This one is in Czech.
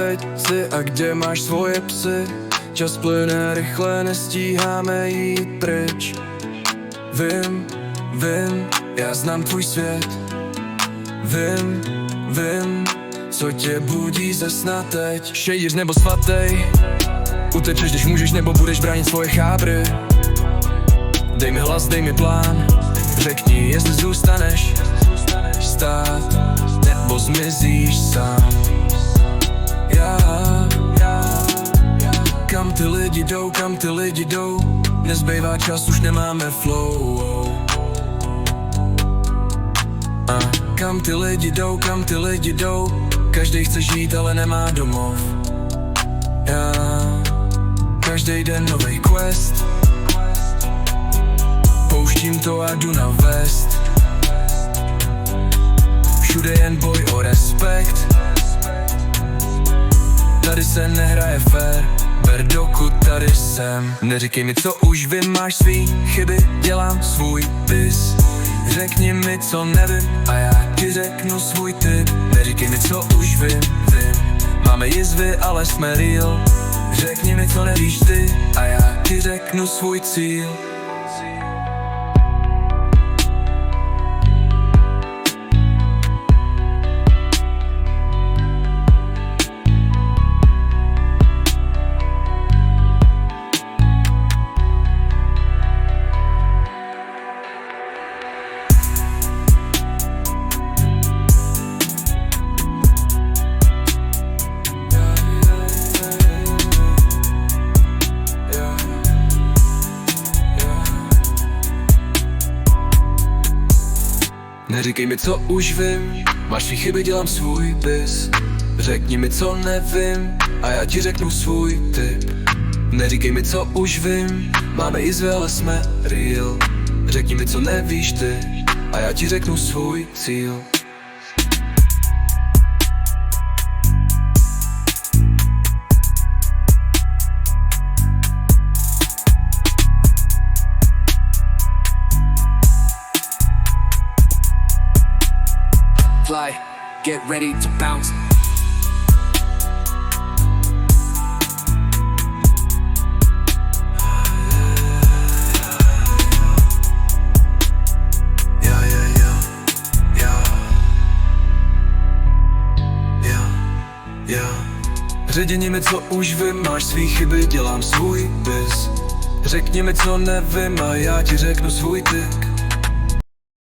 teď si a kde máš svoje psy? Čas plyne rychle, nestíháme jít pryč. Vím, já znám tvůj svět. Vím, co tě budí ze sna teď. Šejdiř nebo svatej, utečeš, když můžeš, nebo budeš bránit svoje chábry. Dej mi hlas, dej mi plán, řekni, jestli zůstaneš stát, nebo zmizíš sám. Kam ty lidi jdou, kam ty lidi jdou, nezbývá čas, už nemáme flow. Kam ty lidi jdou, kam ty lidi jdou, každý chce žít, ale nemá domov. Každý den novej quest, pouštím to a jdu na vest. Všude jen boj o respekt, tady se nehraje fair, ber dokud tady jsem. Neříkej mi, co už vím, máš svý chyby, dělám svůj bis. Řekni mi, co nevím, a já ti řeknu svůj tip. Neříkej mi, co už vím. Máme jizvy, ale jsme real. Řekni mi, co nevíš ty, a já ti řeknu svůj cíl. Neříkej mi, co už vím, máš svý chyby, dělám svůj bis. Řekni mi, co nevím, a já ti řeknu svůj tip. Neříkej mi, co už vím, máme jizvy, ale jsme real. Řekni mi, co nevíš ty, a já ti řeknu svůj cíl. Fly, get ready to bounce. Řekni mi, co už vím, máš svý chyby, dělám svůj bis. Řekni mi, co nevím, a já ti řeknu svůj tik.